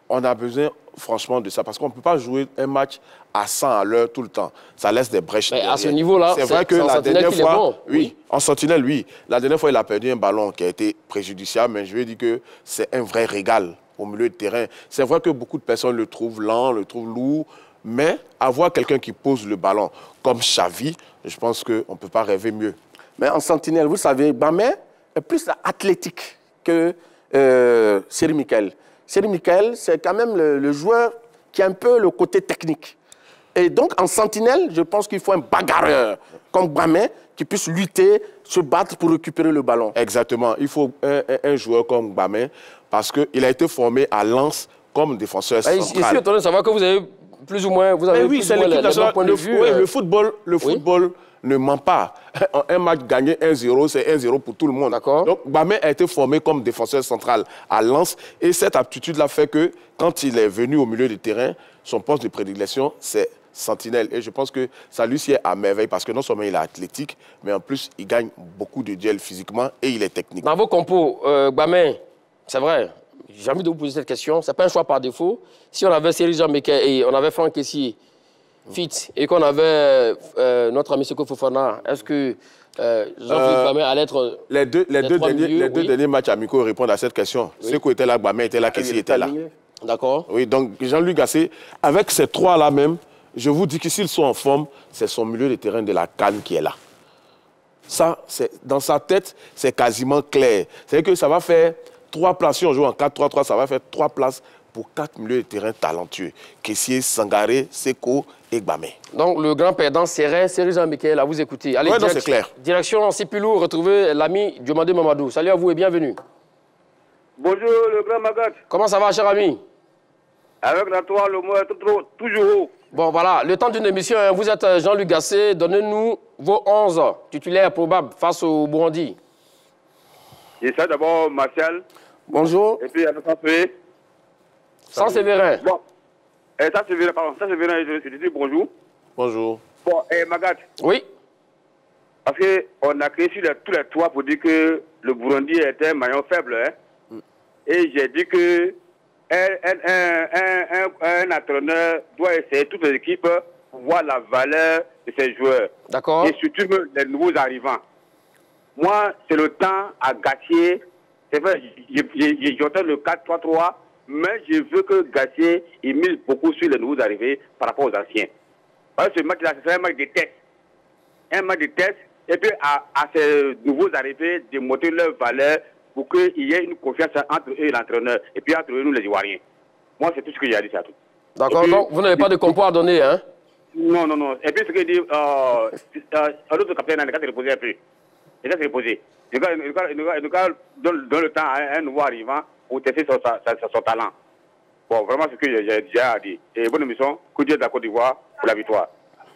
On a besoin franchement de ça, parce qu'on ne peut pas jouer un match à 100 à l'heure tout le temps. Ça laisse des brèches. Mais à ce niveau-là, c'est vrai que la dernière fois, bon. Oui, en sentinelle, oui. La dernière fois, il a perdu un ballon qui a été préjudiciable, mais je veux dire que c'est un vrai régal au milieu de terrain. C'est vrai que beaucoup de personnes le trouvent lent, le trouvent lourd, mais avoir quelqu'un qui pose le ballon comme Xavi, je pense qu'on ne peut pas rêver mieux. Mais en sentinelle, vous savez, Gbamé est plus athlétique que Serge Michael. Serge Michael, c'est quand même le joueur qui a un peu le côté technique. Et donc, en sentinelle, je pense qu'il faut un bagarreur comme Gbamé qui puisse lutter, se battre pour récupérer le ballon. Exactement. Il faut un joueur comme Gbamé parce qu'il a été formé à Lens comme défenseur central. Je suis étonné de savoir que vous avez plus ou moins, vous avez oui, plus ou moins les mêmes points de vue. Oui, le football ne ment pas. Un match gagné 1-0, c'est 1-0 pour tout le monde. D'accord. Donc, Gbamé a été formé comme défenseur central à Lens. Et cette aptitude-là fait que, quand il est venu au milieu du terrain, son poste de prédilection, c'est sentinelle. Et je pense que ça lui sied à merveille parce que non seulement il est athlétique, mais en plus, il gagne beaucoup de duels physiquement et il est technique. Dans vos compos, Gbamé, c'est vrai, j'ai envie de vous poser cette question. Ce n'est pas un choix par défaut. Si on avait Cyril Jean-Meke et on avait Franck Kessié, fit, et qu'on avait notre ami Seko Fofana, est-ce que Jean-Philippe Gbamé allait être... Les deux derniers matchs amicaux répondent à cette question. Oui. Seko était là, Gbamé était là, Kessié était là. D'accord. Oui, donc Jean-Louis Gasset, avec ces trois-là même, je vous dis que s'ils sont en forme, c'est son milieu de terrain de la CAN qui est là. Ça, dans sa tête, c'est quasiment clair. C'est-à-dire que ça va faire 3 places. Si on joue en 4-3-3, ça va faire 3 places pour 4 milieux de terrain talentueux. Kessié, Sangaré, Seko et Gbamé. Donc, le grand perdant serait Cyril Jean-Meke, à vous écouter. Allez, ouais, c'est clair. Direction Sipilou, retrouvez l'ami Diomandé Mamadou. Salut à vous et bienvenue. Bonjour, le grand Magat. Comment ça va, cher ami? Avec la toile, le mot est toujours haut. Bon, voilà, le temps d'une émission, vous êtes Jean-Luc Gasset. Donnez-nous vos 11 titulaires probables face au Burundi. Et ça, d'abord, Martial. Bonjour. Et puis, Anne-François. Sans Séverin. Bon. Et ça, Séverin, pardon. Ça, Séverin, je dis bonjour. Bonjour. Bon, et Magat. Oui. Parce qu'on a créé sur tous les toits pour dire que le Burundi était un maillon faible. Hein. Et j'ai dit que un entraîneur doit essayer toutes les équipes pour voir la valeur de ses joueurs. D'accord. Et surtout les nouveaux arrivants. Moi, c'est le temps à Gassier. C'est vrai, j'entends le 4-3-3, mais je veux que Gassier il mise beaucoup sur les nouveaux arrivés par rapport aux anciens. Parce que ce match-là, c'est un match de test. Un match de test, et puis à ces nouveaux arrivés, de montrer leur valeur pour qu'il y ait une confiance entre eux et l'entraîneur, et puis entre eux, nous les Ivoiriens. Moi, c'est tout ce que j'ai à dire, c'est tout. D'accord, donc vous n'avez pas de compo à donner, hein? Non. Et puis ce que dit l'autre capitaine, il a reposé un peu. Il a reposé. Il donne le temps à un nouveau arrivant pour tester son talent. Bon, vraiment, c'est ce que j'ai déjà à dire. Et bonne émission, coup de Dieu de la Côte d'Ivoire pour la victoire.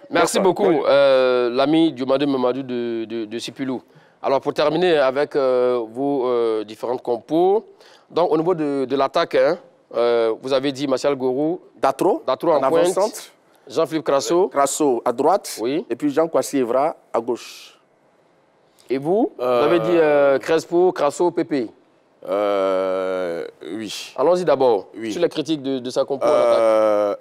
Merci beaucoup, l'ami Diomandé Mamadou de Sipilou. Alors, pour terminer avec vos différentes compos, donc au niveau de l'attaque, hein, vous avez dit Martial Gourou, Datro en pointe, Jean-Philippe Crasso. Crasso à droite, oui. Et puis Jean Kwasi Evra à gauche. Et vous avez dit Crespo, Crasso, Pépé. Oui. Allons-y d'abord, oui. Sur les critiques de sa compo la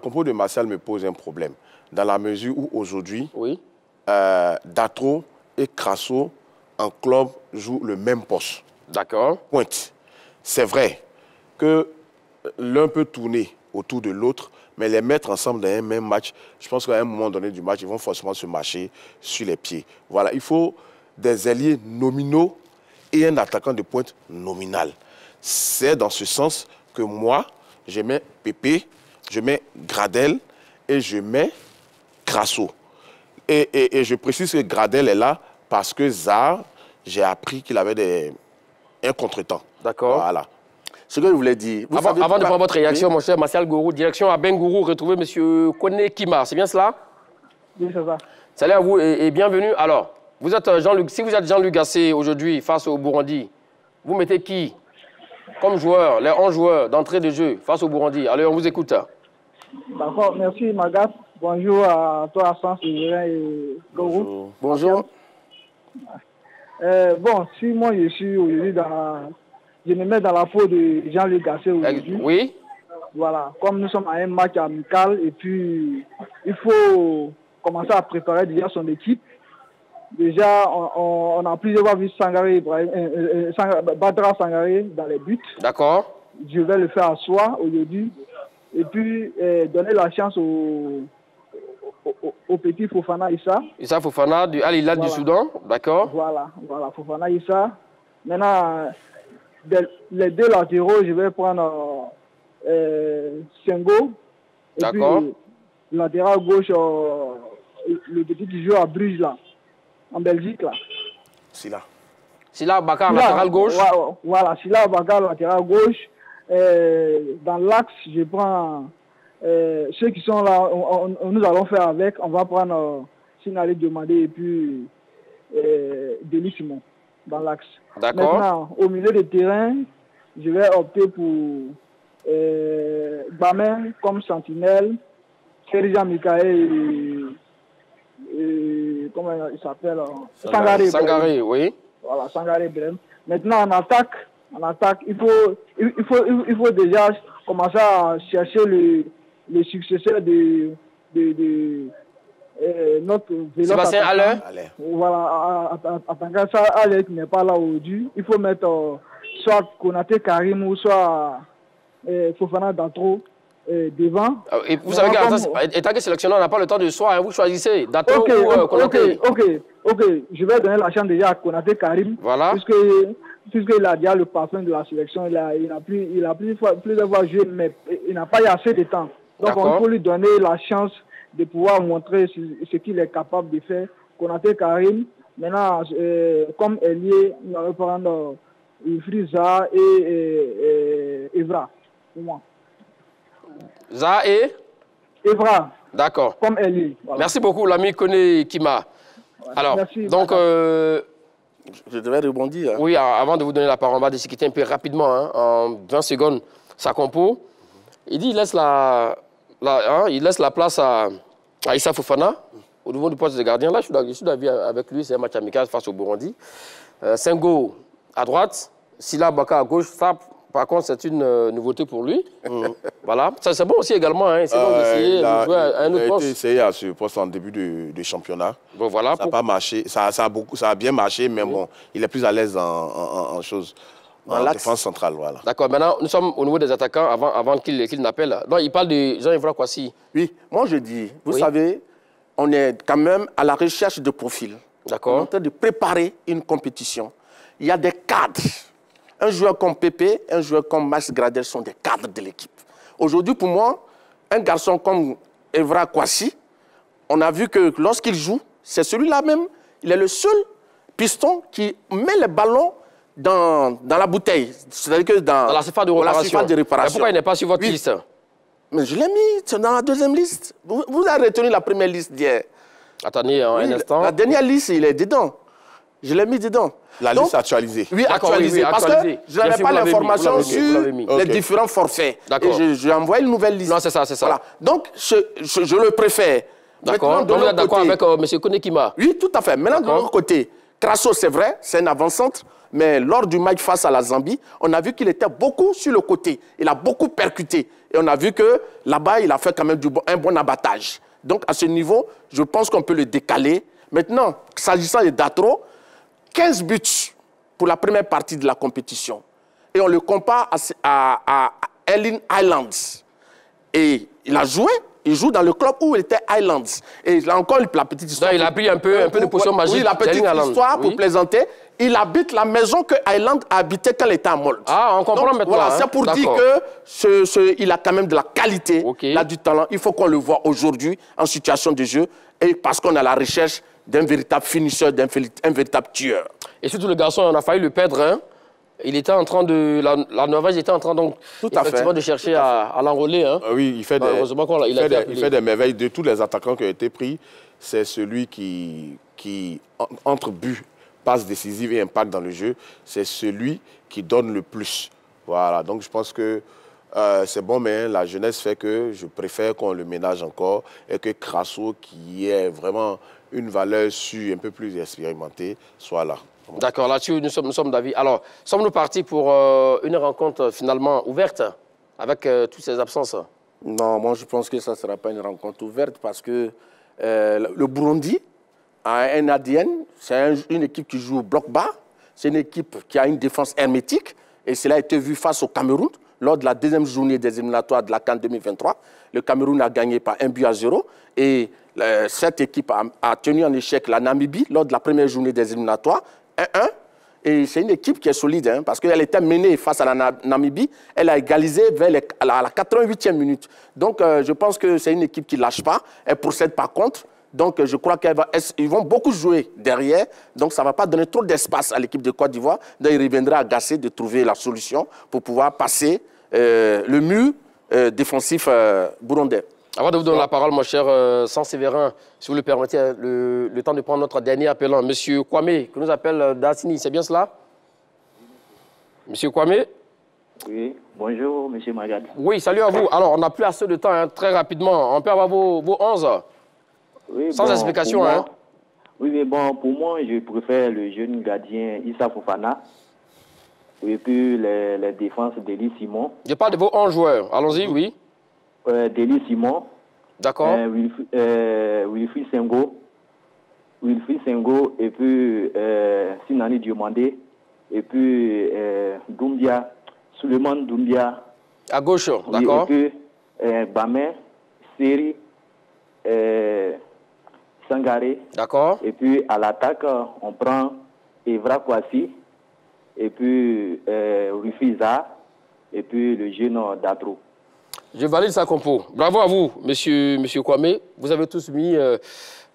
compo de Martial me pose un problème, dans la mesure où aujourd'hui, oui. Datro et Crasso en club jouent le même poste. D'accord. Pointe. C'est vrai que l'un peut tourner autour de l'autre, mais les mettre ensemble dans un même match, je pense qu'à un moment donné du match, ils vont forcément se marcher sur les pieds. Voilà, il faut des ailiers nominaux et un attaquant de pointe nominal. C'est dans ce sens que moi, je mets Pépé, je mets Gradel et je mets Crasso. Et je précise que Gradel est là parce que Zar, j'ai appris qu'il avait un contretemps. D'accord. Voilà. Ce que je voulais dire... Avant de prendre votre réaction, mon cher Martial Gourou, direction à Bengourou, retrouver M. Kone Kima. C'est bien cela? Oui, c'est ça. Salut à vous et bienvenue. Alors, vous êtes si vous êtes Jean-Luc Gasset aujourd'hui face au Burundi, vous mettez qui comme joueur, les 11 joueurs d'entrée de jeu face au Burundi? Allez, on vous écoute. D'accord, merci Magat. Bonjour à toi, Sans et Gourou. Bonjour. Bon, si moi je suis aujourd'hui je me mets dans la peau de Jean-Luc Gasset aujourd'hui. Oui. Voilà, comme nous sommes à un match amical et puis il faut commencer à préparer déjà son équipe. Déjà, on a plusieurs fois vu Badra Sangaré dans les buts. D'accord. Je vais le faire à soi aujourd'hui. Et puis, donner la chance au petit Fofana Issa. Issa Fofana du Al Hilal du Soudan. D'accord. Voilà, Fofana Issa. Maintenant, les deux latéraux, je vais prendre Sengo. D'accord. Latéral gauche, le petit qui joue à Bruges, là, en Belgique, là. Sila Bakar, latéral gauche. Voilà, Sila Bakar, latéral gauche. Dans l'axe, je prends ceux qui sont là, nous allons faire avec. On va prendre Sinali Diomandé et puis Denis Simon dans l'axe. D'accord. Maintenant, au milieu de terrain, je vais opter pour Bamen comme sentinelle, Serija Mikael et comment il s'appelle Sangaré, oui. Voilà, Sangaré Brem. Maintenant, en attaque, il faut déjà commencer à chercher le successeur de notre vélo. Sébastien Allain. Voilà, attaquant ça, Allain qui n'est pas là aujourd'hui. Il faut mettre soit Konaté Karim ou soit Fofana Datro devant. Et vous savez qu'étant que sélectionneur, on n'a pas le temps de choix, hein, vous choisissez Datro ou Konaté. Ok, je vais donner la chance déjà à Konaté Karim. Voilà. Puisqu'il a déjà le parfum de la sélection, il a plusieurs fois joué, mais il n'a pas eu assez de temps. Donc on peut lui donner la chance de pouvoir montrer ce qu'il est capable de faire. Konaté Karim, maintenant, comme ailier, nous allons prendre Ifriza et Evra, pour moi. Za et Evra. D'accord. Comme ailier. Voilà. Merci beaucoup, l'ami Koné Kima. Alors, merci, donc... je devais rebondir. Hein. Oui, avant de vous donner la parole, on va discuter un peu rapidement, hein, en 20 secondes, sa compo. Il dit qu'il laisse la place à Issa Fofana, au niveau du poste de gardien. Là, je suis d'avis avec lui, c'est un match amical face au Burundi. Sengo à droite, Sila Baka à gauche. Ça, par contre, c'est une nouveauté pour lui. Voilà. Ça, c'est bon aussi également. Hein. C'est bon d'essayer de jouer à un autre poste. Il a essayé à ce poste en début de championnat. Bon, voilà. Ça n'a pas marché. Ça a bien marché, mais bon, il est plus à l'aise en défense centrale. Voilà. D'accord. Maintenant, nous sommes au niveau des attaquants avant qu'il n'appelle. Donc, il parle de Jean-Yves Kwasi. Oui, moi je dis, vous savez, on est quand même à la recherche de profils. D'accord. On est en train de préparer une compétition. Il y a des cadres. Un joueur comme Pépé, un joueur comme Max Gradel sont des cadres de l'équipe. Aujourd'hui, pour moi, un garçon comme Evra Kwasi, on a vu que lorsqu'il joue, c'est celui-là même, il est le seul piston qui met les ballons dans la bouteille. C'est-à-dire que dans la surface de réparation. Mais pourquoi il n'est pas sur votre liste? Mais je l'ai mis, c'est dans la deuxième liste. Vous avez retenu la première liste d'hier. Attendez un instant. La dernière liste, il est dedans. Je l'ai mis dedans. La liste actualisée. Oui, actualisée. Parce que je n'avais pas l'information sur les différents forfaits. D'accord. Et j'ai envoyé une nouvelle liste. Non, c'est ça, c'est ça. Voilà. Donc, je le préfère. D'accord. Donc, vous êtes d'accord avec M. Koné Kima? Oui, tout à fait. Maintenant, de l'autre côté, Crasso, c'est vrai, c'est un avant-centre. Mais lors du match face à la Zambie, on a vu qu'il était beaucoup sur le côté. Il a beaucoup percuté. Et on a vu que là-bas, il a fait quand même un bon abattage. Donc, à ce niveau, je pense qu'on peut le décaler. Maintenant, s'agissant de Datro, 15 buts pour la première partie de la compétition. Et on le compare à Erling Haaland. Et il a joué, il joue dans le club où il était Haaland. Et là encore, la petite histoire. Donc, il a pris un peu de potion magique. Oui, la petite histoire pour plaisanter. Il habite la maison que Haaland habitait quand il était à Molde. Ah, on comprend maintenant. Voilà, c'est pour dire qu'il a quand même de la qualité, il a du talent. Il faut qu'on le voit aujourd'hui en situation de jeu. Et parce qu'on a la recherche d'un véritable finisseur, d'un véritable tueur. Et surtout, le garçon, on a failli le perdre. Hein. Il était en train de... La Norvège était en train donc, effectivement de chercher à l'enrôler. Hein. Oui, il fait des merveilles. De tous les attaquants qui ont été pris, c'est celui qui entre but, passe décisive et impact dans le jeu, c'est celui qui donne le plus. Voilà, donc je pense que c'est bon, mais la jeunesse fait que je préfère qu'on le ménage encore et que Crasso, qui est vraiment une valeur sûre, un peu plus expérimentée, soit là. D'accord, là-dessus, nous sommes d'avis. Alors, sommes-nous partis pour une rencontre finalement ouverte avec toutes ces absences? Non, moi je pense que ça ne sera pas une rencontre ouverte parce que le Burundi a un ADN, c'est une équipe qui joue au bloc bas, c'est une équipe qui a une défense hermétique et cela a été vu face au Cameroun lors de la deuxième journée des éliminatoires de la CAN 2023. Le Cameroun a gagné par 1-0 et cette équipe a tenu en échec la Namibie lors de la première journée des éliminatoires, 1-1. Et c'est une équipe qui est solide, hein, parce qu'elle était menée face à la Namibie. Elle a égalisé à la 88e minute. Donc, je pense que c'est une équipe qui ne lâche pas. Elle procède par contre. Donc, je crois qu'ils vont beaucoup jouer derrière. Donc, ça ne va pas donner trop d'espace à l'équipe de Côte d'Ivoire. Donc, il reviendra à Gassé de trouver la solution pour pouvoir passer le mur défensif burundais. Avant de vous donner la parole, mon cher Sansévérin, si vous le permettez, le temps de prendre notre dernier appelant, Monsieur Kwame, qui nous appelle d'Assini, c'est bien cela? Monsieur Kwame? Oui, bonjour, Monsieur Magad. Oui, salut à vous. Alors, on n'a plus assez de temps, hein, très rapidement. On peut avoir vos 11? Oui, sans explication, moi, hein? Oui, mais bon, pour moi, je préfère le jeune gardien Issa Fofana. Et puis les défenses d'Eli Simon. Je parle de vos 11 joueurs. Allons-y, oui. D'Eli Simon. D'accord. Wilfried Sengo. Et puis Sinani Diomandé. Et puis Doumbia. Suleiman Doumbia. À gauche, d'accord. Et puis Bamé, Seri, Sangaré. D'accord. Et puis à l'attaque, on prend Evra Kwasi. Et puis Rufiza. Et puis le jeune Datro. Je valide sa compo. Bravo à vous, monsieur Kwame. Vous avez tous mis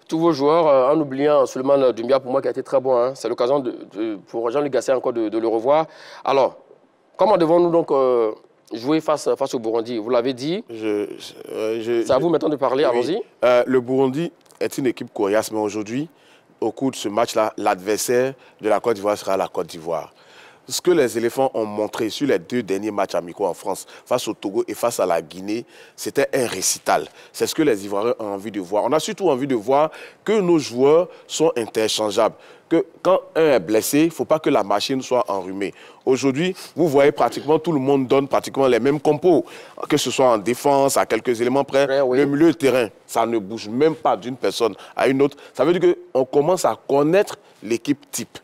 tous vos joueurs, en oubliant Suleiman Doumbia, pour moi, qui a été très bon. Hein. C'est l'occasion pour Jean-Luc Gasset encore de le revoir. Alors, comment devons-nous donc jouer face au Burundi? Vous l'avez dit. C'est à vous maintenant de parler. Oui. Allons-y. Le Burundi est une équipe coriace, mais aujourd'hui, au cours de ce match-là, l'adversaire de la Côte d'Ivoire sera la Côte d'Ivoire. Ce que les éléphants ont montré sur les 2 derniers matchs amicaux en France, face au Togo et face à la Guinée, c'était un récital. C'est ce que les Ivoiriens ont envie de voir. On a surtout envie de voir que nos joueurs sont interchangeables. Que quand un est blessé, il ne faut pas que la machine soit enrhumée. Aujourd'hui, vous voyez pratiquement tout le monde donne pratiquement les mêmes compos, que ce soit en défense, à quelques éléments près. Oui. Le milieu de terrain, ça ne bouge même pas d'une personne à une autre. Ça veut dire qu'on commence à connaître l'équipe type.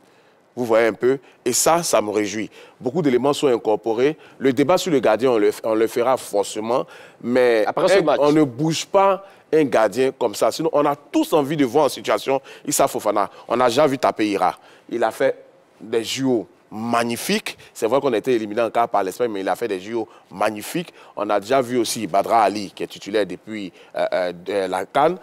Vous voyez un peu, et ça me réjouit. Beaucoup d'éléments sont incorporés. Le débat sur le gardien, on le fera forcément, mais après ce match, on ne bouge pas un gardien comme ça. Sinon, on a tous envie de voir en situation Issa Fofana. On a déjà vu taper Ira. Il a fait des JO magnifiques. C'est vrai qu'on a été éliminé en quart par l'Espagne, mais il a fait des JO magnifiques. On a déjà vu aussi Badra Ali, qui est titulaire depuis la CAN.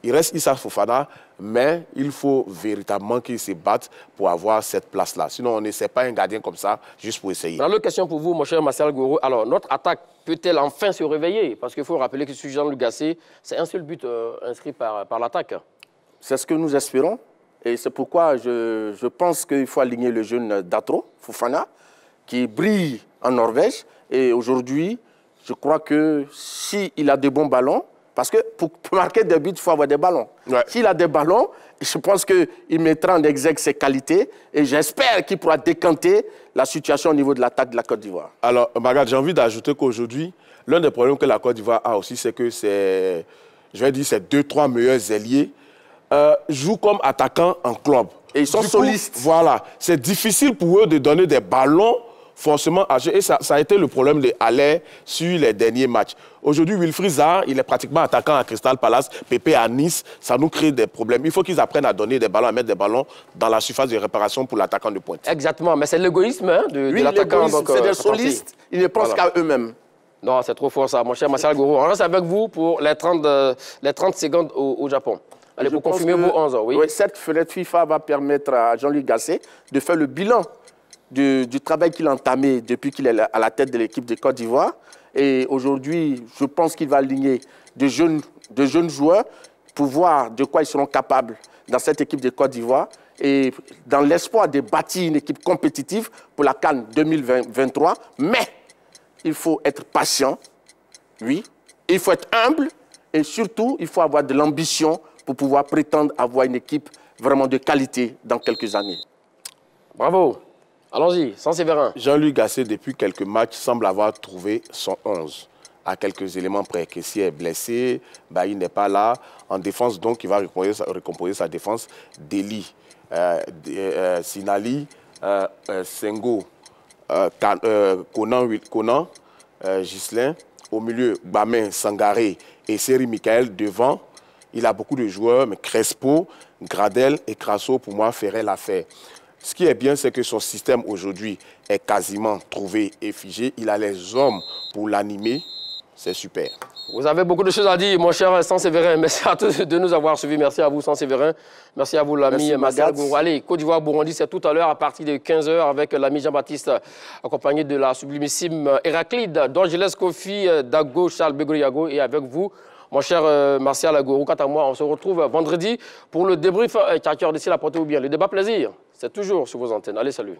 Il reste Issa Fofana, mais il faut véritablement qu'il se batte pour avoir cette place-là. Sinon, on n'essaie pas un gardien comme ça, juste pour essayer. Alors, l'autre question pour vous, mon cher Martial Gourou. Alors, notre attaque peut-elle enfin se réveiller? Parce qu'il faut rappeler que sur Jean-Luc Gasset, c'est un seul but inscrit par l'attaque. C'est ce que nous espérons. Et c'est pourquoi je pense qu'il faut aligner le jeune Datro, Fofana, qui brille en Norvège. Et aujourd'hui, je crois que s'il a de bons ballons, parce que pour marquer des buts, il faut avoir des ballons. Ouais. S'il a des ballons, je pense qu'il mettra en exergue ses qualités et j'espère qu'il pourra décanter la situation au niveau de l'attaque de la Côte d'Ivoire. Alors, Magad, j'ai envie d'ajouter qu'aujourd'hui, l'un des problèmes que la Côte d'Ivoire a aussi, c'est que ces 2-3 meilleurs ailiers jouent comme attaquants en club. Et ils sont solistes. Voilà. C'est difficile pour eux de donner des ballons forcément âgé. Et ça a été le problème de Haller sur les derniers matchs. Aujourd'hui, Wilfried Zaha, il est pratiquement attaquant à Crystal Palace, Pépé à Nice. Ça nous crée des problèmes. Il faut qu'ils apprennent à donner des ballons, à mettre des ballons dans la surface de réparation pour l'attaquant de pointe. Exactement, mais c'est l'égoïsme de l'attaquant. C'est des solistes, ils ne pensent qu'à eux-mêmes. Non, c'est trop fort ça, mon cher Martial Gourou. On reste avec vous pour les 30 secondes au Japon. Allez, pour confirmer vos 11 ans, oui. Oui, cette fenêtre FIFA va permettre à Jean-Luc Gasset de faire le bilan du travail qu'il a entamé depuis qu'il est à la tête de l'équipe de Côte d'Ivoire. Et aujourd'hui, je pense qu'il va aligner de jeunes joueurs pour voir de quoi ils seront capables dans cette équipe de Côte d'Ivoire. Et dans l'espoir de bâtir une équipe compétitive pour la CAN 2023. Mais il faut être patient, oui. Il faut être humble et surtout, il faut avoir de l'ambition pour pouvoir prétendre avoir une équipe vraiment de qualité dans quelques années. Bravo. Allons-y, Sansévérin. Jean-Luc Gasset, depuis quelques matchs, semble avoir trouvé son 11. À quelques éléments près. Kessie est blessé, Bailly n'est pas là. En défense, donc, il va recomposer sa défense. Deli, Sinali, Sengo, Conan, Ghislain. Au milieu, Bamin, Sangaré et Seri Michael devant. Il a beaucoup de joueurs, mais Crespo, Gradel et Crasso, pour moi, feraient l'affaire. Ce qui est bien, c'est que son système aujourd'hui est quasiment trouvé et figé. Il a les hommes pour l'animer. C'est super. Vous avez beaucoup de choses à dire, mon cher Sansévérin. Merci à tous de nous avoir suivis. Merci à vous, Sansévérin. Merci à vous, l'ami Martial Gourou. Allez, Côte d'Ivoire-Burundi, c'est tout à l'heure à partir de 15 h avec l'ami Jean-Baptiste, accompagné de la sublimissime Héraclide, d'Angeles Kofi, Dago, Charles Begriago et avec vous, mon cher Martial Gourou. Quant à moi, on se retrouve vendredi pour le débrief. D'ici la portée ou bien. Le débat plaisir, c'est toujours sur vos antennes. Allez, salut.